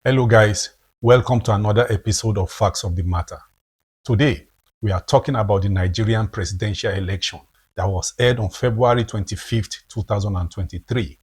Hello guys, welcome to another episode of Facts of the Matter. Today, we are talking about the Nigerian presidential election that was held on February 25th, 2023.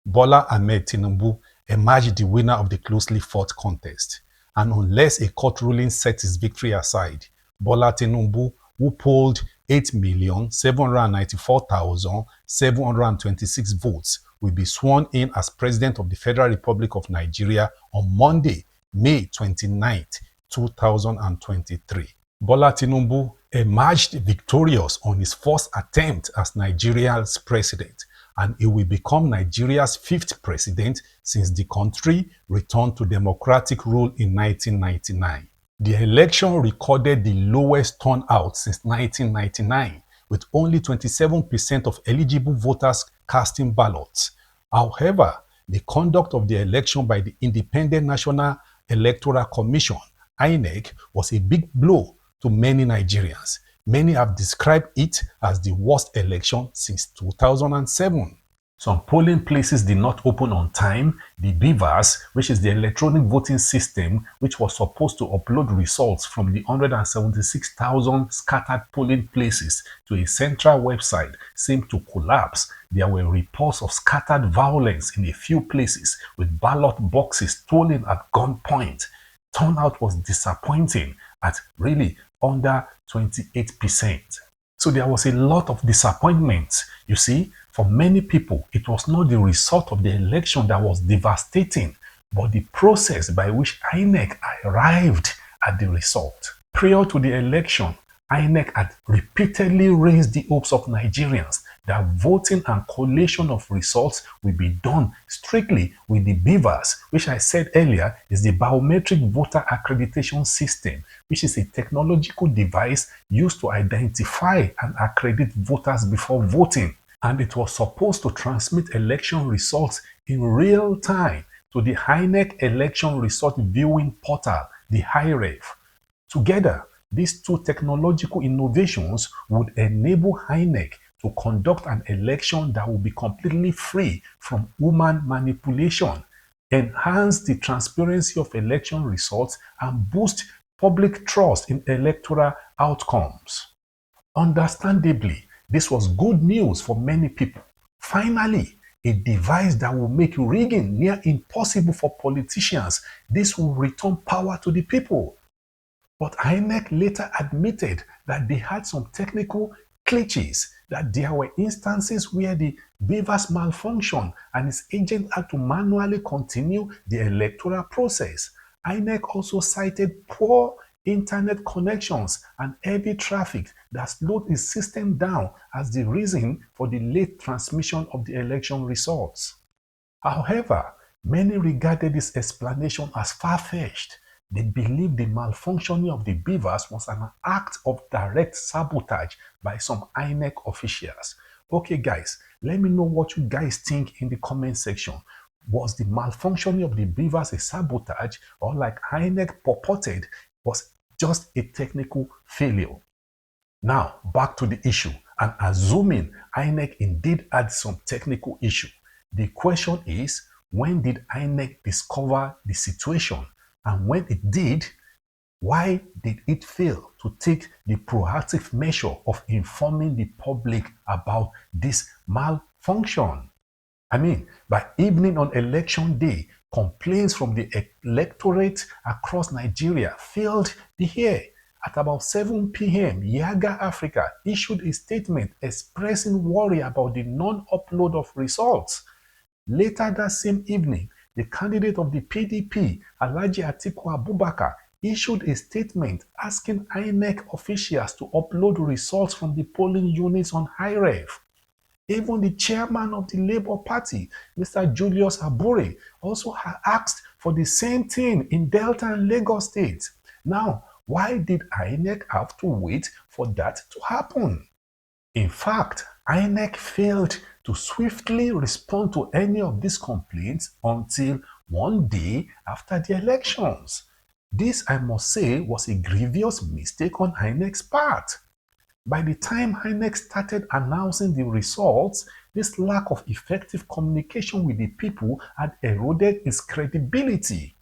Bola Ahmed Tinubu emerged the winner of the closely fought contest, and unless a court ruling set his victory aside, Bola Tinubu, who polled 8,794,726 votes, will be sworn in as President of the Federal Republic of Nigeria on Monday, May 29th, 2023. Bola Tinubu emerged victorious on his first attempt as Nigeria's president, and he will become Nigeria's fifth president since the country returned to democratic rule in 1999. The election recorded the lowest turnout since 1999, with only 27% of eligible voters casting ballots. However, the conduct of the election by the Independent National Electoral Commission, INEC, was a big blow to many Nigerians. Many have described it as the worst election since 2007. Some polling places did not open on time. The BVAS, which is the electronic voting system, which was supposed to upload results from the 176,000 scattered polling places to a central website, seemed to collapse. There were reports of scattered violence in a few places, with ballot boxes stolen at gunpoint. Turnout was disappointing at really under 28%. So there was a lot of disappointment. You see, for many people, it was not the result of the election that was devastating, but the process by which INEC arrived at the result. Prior to the election, INEC had repeatedly raised the hopes of Nigerians that voting and collation of results will be done strictly with the BVAS, which I said earlier is the biometric voter accreditation system, which is a technological device used to identify and accredit voters before voting. And it was supposed to transmit election results in real time to the INEC election result viewing portal, the IREV. Together, these two technological innovations would enable INEC to conduct an election that will be completely free from human manipulation, enhance the transparency of election results, and boost public trust in electoral outcomes. Understandably, this was good news for many people. Finally, a device that will make rigging near impossible for politicians. This will return power to the people. But INEC later admitted that they had some technical glitches, that there were instances where the BVAS malfunctioned and its agent had to manually continue the electoral process. INEC also cited poor internet connections and heavy traffic that slowed its system down as the reason for the late transmission of the election results. However, many regarded this explanation as far-fetched. They believed the malfunctioning of the BVAS was an act of direct sabotage by some INEC officials. Okay guys, let me know what you guys think in the comment section. Was the malfunctioning of the BVAS a sabotage, or like INEC purported, was just a technical failure? Now, back to the issue, and assuming INEC indeed had some technical issue, the question is, when did INEC discover the situation? And when it did, why did it fail to take the proactive measure of informing the public about this malfunction? I mean, by evening on election day, complaints from the electorate across Nigeria filled the air. At about 7 p.m., Yaga Africa issued a statement expressing worry about the non-upload of results. Later that same evening, the candidate of the PDP, Alhaji Atiku Abubakar, issued a statement asking INEC officials to upload results from the polling units on IREV. Even the chairman of the Labour Party, Mr. Julius Abure, also asked for the same thing in Delta and Lagos states. Now, why did INEC have to wait for that to happen? In fact, INEC failed to swiftly respond to any of these complaints until one day after the elections. This, I must say, was a grievous mistake on INEC's part. By the time INEC started announcing the results, this lack of effective communication with the people had eroded its credibility.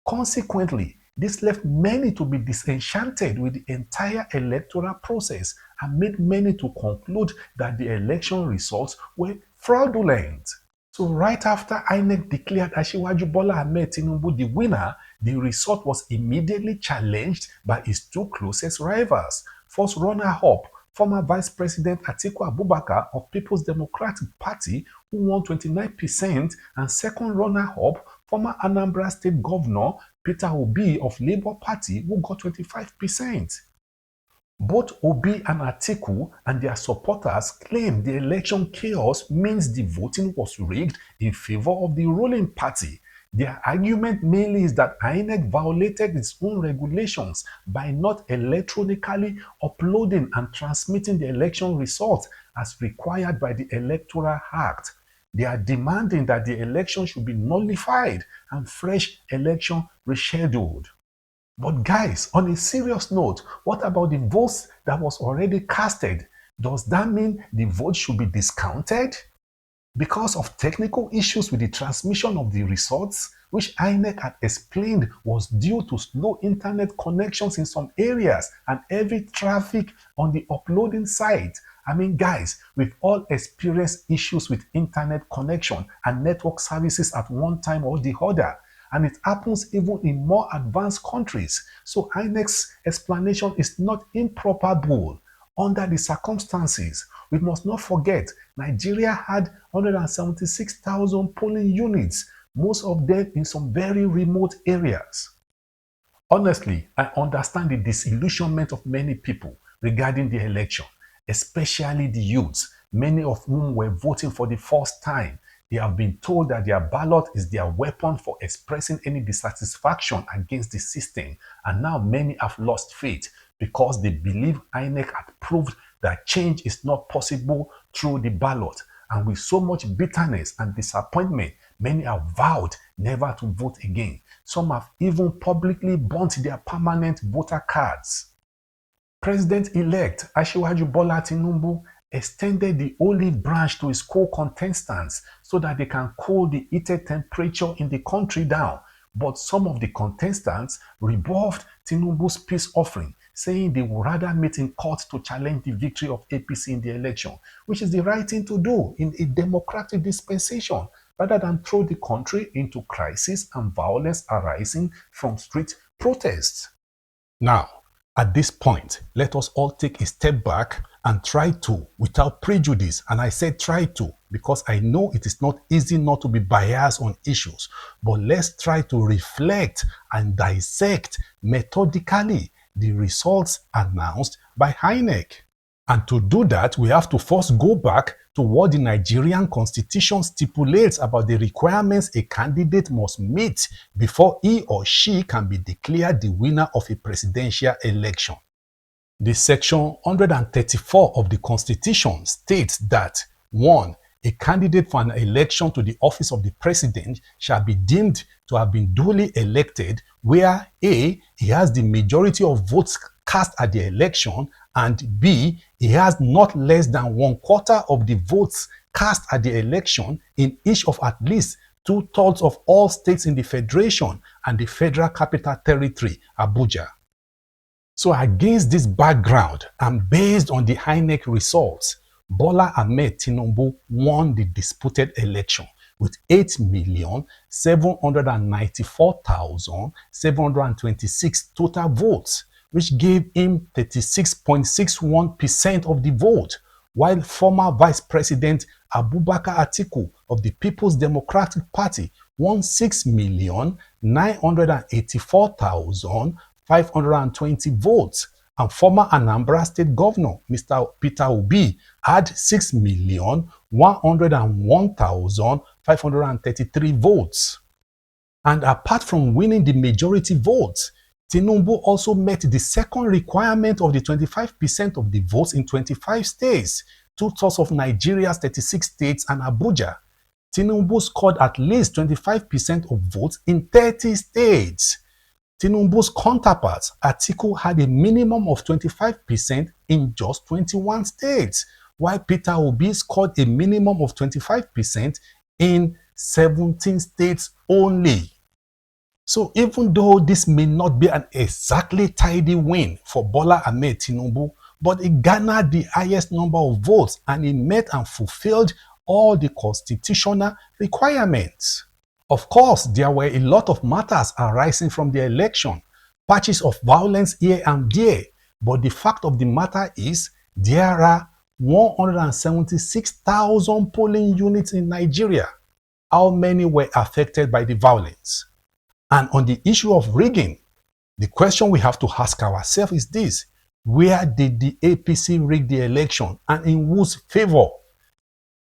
Consequently, this left many to be disenchanted with the entire electoral process and made many to conclude that the election results were fraudulent. So right after INEC declared Asiwaju Bola Ahmed Tinubu the winner, the result was immediately challenged by his two closest rivals. First runner-up, former Vice President Atiku Abubakar of People's Democratic Party, who won 29%, and second runner-up, former Anambra State Governor Peter Obi of Labour Party, who got 25%. Both Obi and Atiku and their supporters claim the election chaos means the voting was rigged in favor of the ruling party. Their argument mainly is that INEC violated its own regulations by not electronically uploading and transmitting the election results as required by the Electoral Act. They are demanding that the election should be nullified and fresh election rescheduled. But guys, on a serious note, what about the votes that was already casted? Does that mean the vote should be discounted? Because of technical issues with the transmission of the results, which INEC had explained was due to slow internet connections in some areas and heavy traffic on the uploading site. I mean, guys, we've all experienced issues with internet connection and network services at one time or the other. And it happens even in more advanced countries. So INEC's explanation is not improbable under the circumstances. We must not forget, Nigeria had 176,000 polling units, most of them in some very remote areas. Honestly, I understand the disillusionment of many people regarding the election, especially the youths, many of whom were voting for the first time. They have been told that their ballot is their weapon for expressing any dissatisfaction against the system, and now many have lost faith because they believe INEC had proved that change is not possible through the ballot. And with so much bitterness and disappointment, many have vowed never to vote again. Some have even publicly burnt their permanent voter cards. President-elect Asiwaju Bola Tinubu extended the olive branch to his co-contestants so that they can cool the heated temperature in the country down. But some of the contestants rebuffed Tinubu's peace offering, saying they would rather meet in court to challenge the victory of APC in the election, which is the right thing to do in a democratic dispensation, rather than throw the country into crisis and violence arising from street protests. Now, at this point, let us all take a step back and try to, without prejudice, and I said try to, because I know it is not easy not to be biased on issues, but let's try to reflect and dissect methodically the results announced by INEC. And to do that, we have to first go back to what the Nigerian constitution stipulates about the requirements a candidate must meet before he or she can be declared the winner of a presidential election. The section 134 of the Constitution states that 1. A candidate for an election to the office of the president shall be deemed to have been duly elected where A. He has the majority of votes cast at the election, and B. He has not less than 1/4 of the votes cast at the election in each of at least 2/3 of all states in the Federation and the Federal Capital Territory, Abuja. So against this background and based on the INEC results, Bola Ahmed Tinubu won the disputed election with 8,794,726 total votes, which gave him 36.61% of the vote, while former Vice President Abubakar Atiku of the People's Democratic Party won 6,984,520 votes, and former Anambra State Governor Mr. Peter Obi had 6,101,533 votes. And apart from winning the majority votes, Tinubu also met the second requirement of the 25% of the votes in 25 states, 2/3 of Nigeria's 36 states and Abuja. Tinubu scored at least 25% of votes in 30 states. Tinubu's counterpart, Atiku, had a minimum of 25% in just 21 states, while Peter Obi scored a minimum of 25% in 17 states only. So even though this may not be an exactly tidy win for Bola Ahmed Tinubu, but it garnered the highest number of votes and it met and fulfilled all the constitutional requirements. Of course, there were a lot of matters arising from the election, patches of violence here and there, but the fact of the matter is there are 176,000 polling units in Nigeria. How many were affected by the violence? And on the issue of rigging, the question we have to ask ourselves is this: where did the APC rig the election and in whose favor?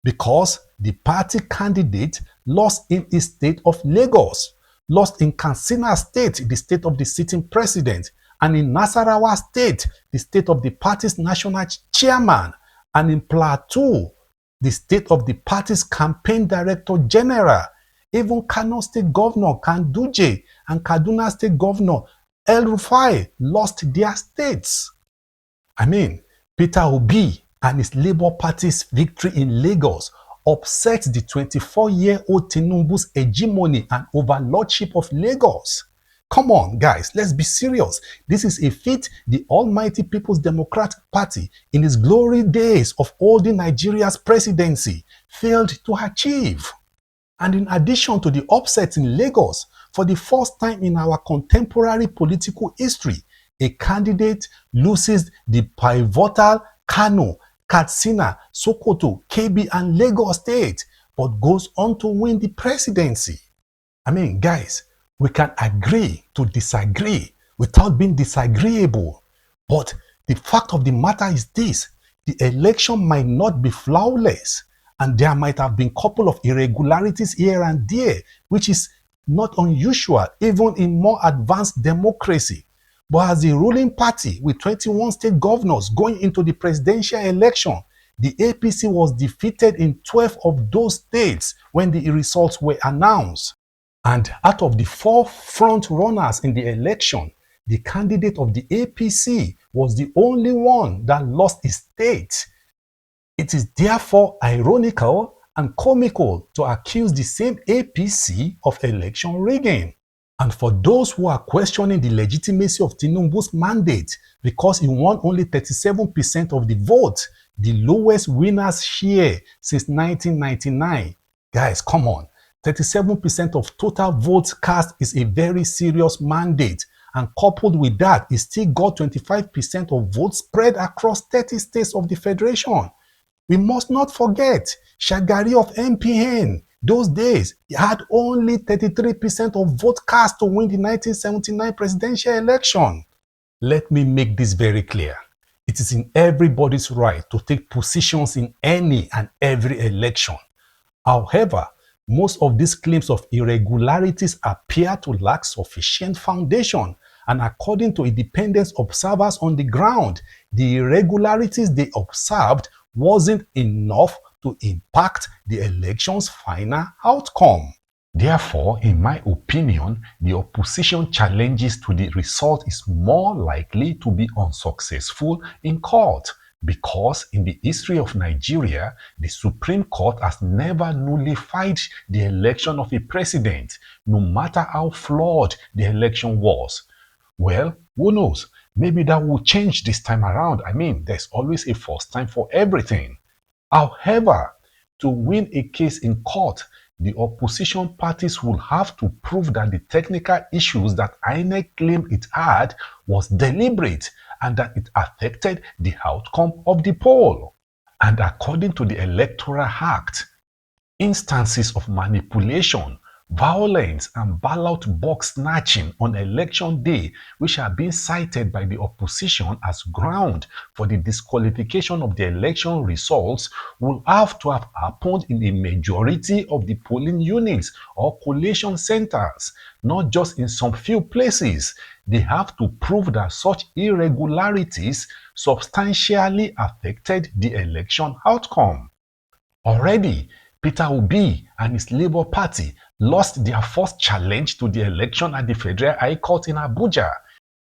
Because the party candidate lost in his state of Lagos, lost in Katsina State, the state of the sitting president, and in Nasarawa State, the state of the party's national chairman, and in Plateau, the state of the party's campaign director general. Even Kano State Governor Kanduje and Kaduna State Governor El Rufai lost their states. I mean, Peter Obi and his Labour Party's victory in Lagos upset the 24-year-old Tinubu's hegemony and overlordship of Lagos. Come on, guys, let's be serious. This is a feat the almighty People's Democratic Party, in its glory days of holding Nigeria's presidency, failed to achieve. And in addition to the upset in Lagos, for the first time in our contemporary political history, a candidate loses the pivotal Kano, Katsina, Sokoto, Kebbi, and Lagos State, but goes on to win the presidency. I mean, guys, we can agree to disagree without being disagreeable. But the fact of the matter is this: the election might not be flawless, and there might have been a couple of irregularities here and there, which is not unusual even in more advanced democracy. But as the ruling party with 21 state governors going into the presidential election, the APC was defeated in 12 of those states when the results were announced. And out of the 4 front runners in the election, the candidate of the APC was the only one that lost his state. It is therefore ironical and comical to accuse the same APC of election rigging. And for those who are questioning the legitimacy of Tinubu's mandate because he won only 37% of the vote, the lowest winner's share since 1999, guys, come on. 37% of total votes cast is a very serious mandate, and coupled with that, he still got 25% of votes spread across 30 states of the federation. We must not forget Shagari of MPN. Those days, he had only 33% of votes cast to win the 1979 presidential election. Let me make this very clear. It is in everybody's right to take positions in any and every election. However, most of these claims of irregularities appear to lack sufficient foundation, and according to independent observers on the ground, the irregularities they observed wasn't enough to impact the election's final outcome. Therefore, in my opinion, the opposition challenges to the result is more likely to be unsuccessful in court, because in the history of Nigeria, the Supreme Court has never nullified the election of a president, no matter how flawed the election was. Well, who knows? Maybe that will change this time around. I mean, there's always a first time for everything. However, to win a case in court, the opposition parties will have to prove that the technical issues that INEC claimed it had was deliberate and that it affected the outcome of the poll. And according to the Electoral Act, instances of manipulation, violence, and ballot box snatching on election day, which are being cited by the opposition as ground for the disqualification of the election results, will have to have happened in a majority of the polling units or collation centers, not just in some few places. They have to prove that such irregularities substantially affected the election outcome. Already, Peter Obi and his Labour Party lost their first challenge to the election at the Federal High Court in Abuja.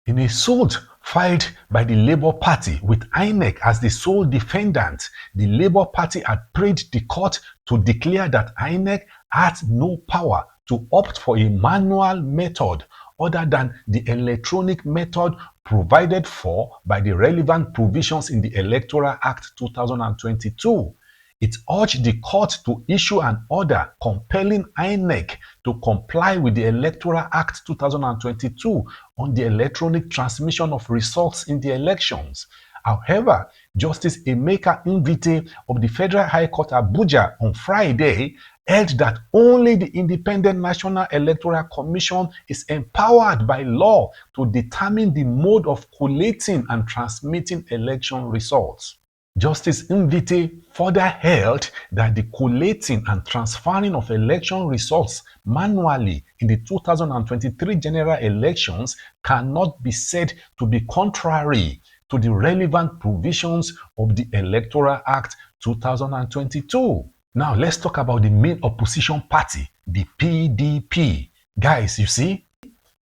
In a suit filed by the Labour Party with INEC as the sole defendant, the Labour Party had prayed the court to declare that INEC had no power to opt for a manual method other than the electronic method provided for by the relevant provisions in the Electoral Act 2022. It urged the court to issue an order compelling INEC to comply with the Electoral Act 2022 on the electronic transmission of results in the elections. However, Justice Emeka Nwite of the Federal High Court Abuja on Friday held that only the Independent National Electoral Commission is empowered by law to determine the mode of collating and transmitting election results. Justice Nwite further held that the collating and transferring of election results manually in the 2023 general elections cannot be said to be contrary to the relevant provisions of the Electoral Act 2022. Now, let's talk about the main opposition party, the PDP. Guys, you see,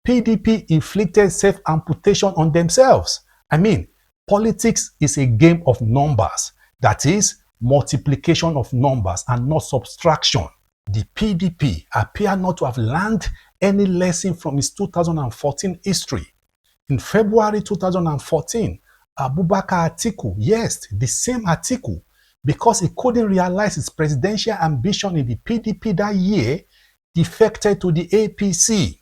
PDP inflicted self-amputation on themselves. I mean, politics is a game of numbers. That is, multiplication of numbers and not subtraction. The PDP appear not to have learned any lesson from its 2014 history. In February 2014, Abubakar Atiku, yes, the same Atiku, because he couldn't realize his presidential ambition in the PDP that year, defected to the APC.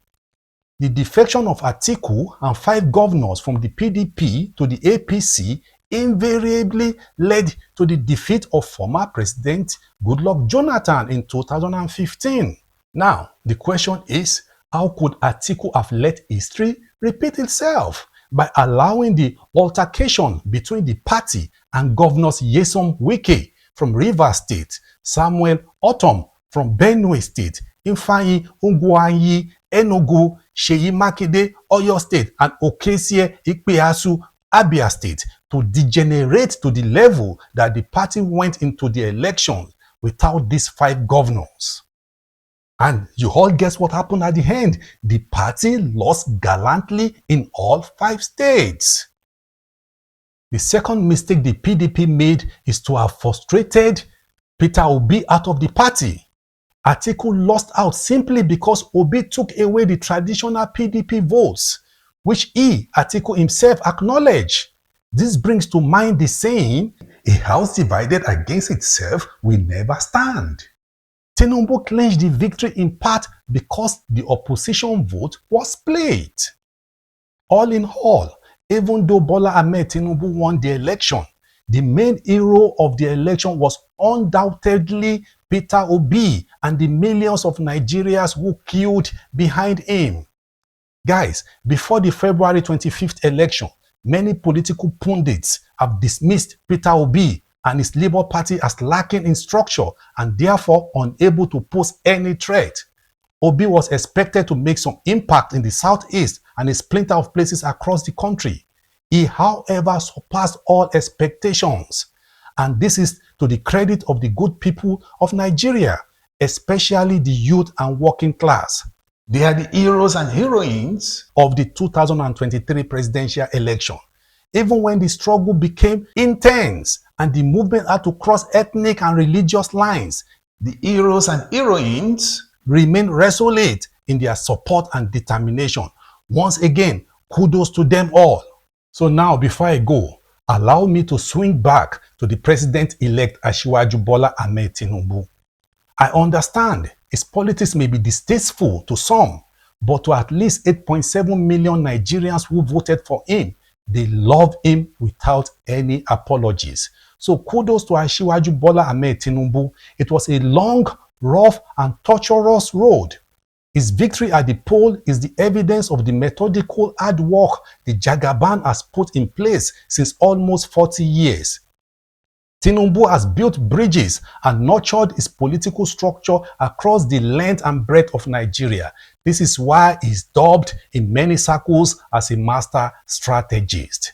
The defection of Atiku and 5 governors from the PDP to the APC invariably led to the defeat of former President Goodluck Jonathan in 2015. Now, the question is, how could Atiku have let history repeat itself? By allowing the altercation between the party and Governors Nyesom Wike from Rivers State, Samuel Otom from Benue State, Ifeanyi Ugwuanyi, Enugu, Seyi Makinde, Oyo State, and Okezie Ikpeasu, Abia State, to degenerate to the level that the party went into the election without these 5 governors. And you all guess what happened at the end? The party lost gallantly in all 5 states. The second mistake the PDP made is to have frustrated Peter Obi out of the party. Atiku lost out simply because Obi took away the traditional PDP votes, which Atiku himself acknowledged. This brings to mind the saying, "A house divided against itself will never stand." Tinubu clinched the victory in part because the opposition vote was split. All in all, even though Bola Ahmed Tinubu won the election, the main hero of the election was undoubtedly Peter Obi and the millions of Nigerians who queued behind him. Guys, before the February 25th election, many political pundits have dismissed Peter Obi and his Labour Party as lacking in structure and therefore unable to pose any threat. Obi was expected to make some impact in the southeast and a splinter of places across the country. He, however, surpassed all expectations. And this is to the credit of the good people of Nigeria, especially the youth and working class. They are the heroes and heroines of the 2023 presidential election. Even when the struggle became intense and the movement had to cross ethnic and religious lines, the heroes and heroines remained resolute in their support and determination. Once again, kudos to them all. So now, before I go, allow me to swing back to the president-elect Asiwaju Bola Ahmed Tinubu. I understand his politics may be distasteful to some, but to at least 8.7 million Nigerians who voted for him, they love him without any apologies. So kudos to Asiwaju Bola Ahmed Tinubu. It was a long, rough, and torturous road. His victory at the poll is the evidence of the methodical hard work the Jagaban has put in place since almost 40 years. Tinubu has built bridges and nurtured his political structure across the length and breadth of Nigeria. This is why he's dubbed in many circles as a master strategist.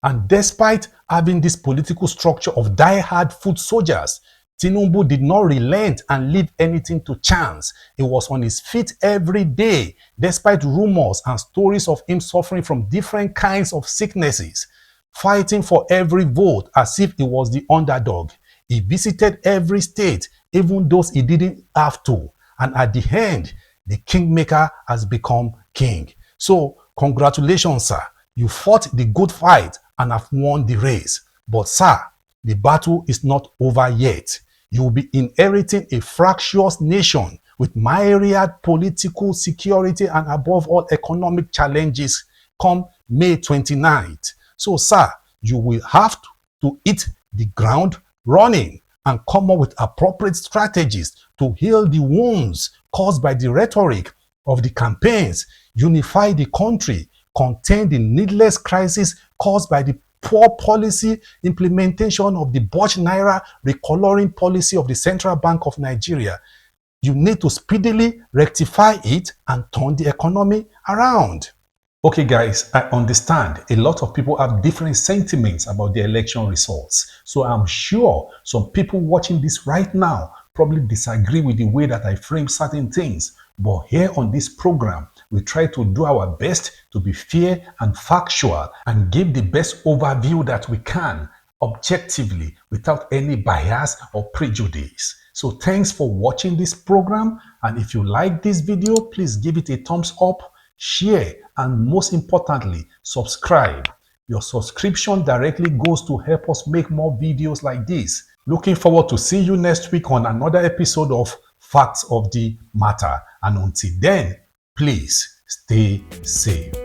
And despite having this political structure of die-hard foot soldiers, Tinubu did not relent and leave anything to chance. He was on his feet every day, despite rumors and stories of him suffering from different kinds of sicknesses, fighting for every vote as if he was the underdog. He visited every state, even those he didn't have to, And at the end, the Kingmaker has become king. So congratulations, sir. You fought the good fight and have won the race. But sir, the battle is not over yet. You will be inheriting a fractious nation with myriad political, security, and above all economic challenges come May 29th. So sir, you will have to hit the ground running and come up with appropriate strategies to heal the wounds caused by the rhetoric of the campaigns, unify the country, contain the needless crisis caused by the poor policy implementation of the Butch Naira recoloring policy of the Central Bank of Nigeria. You need to speedily rectify it and turn the economy around. Okay guys, I understand a lot of people have different sentiments about the election results. So I'm sure some people watching this right now probably disagree with the way that I frame certain things. But here on this program, we try to do our best to be fair and factual and give the best overview that we can objectively without any bias or prejudice. So thanks for watching this program, and if you like this video, please give it a thumbs up, share, and most importantly, subscribe. Your subscription directly goes to help us make more videos like this. Looking forward to seeing you next week on another episode of Facts of the Matter. And until then, please stay safe.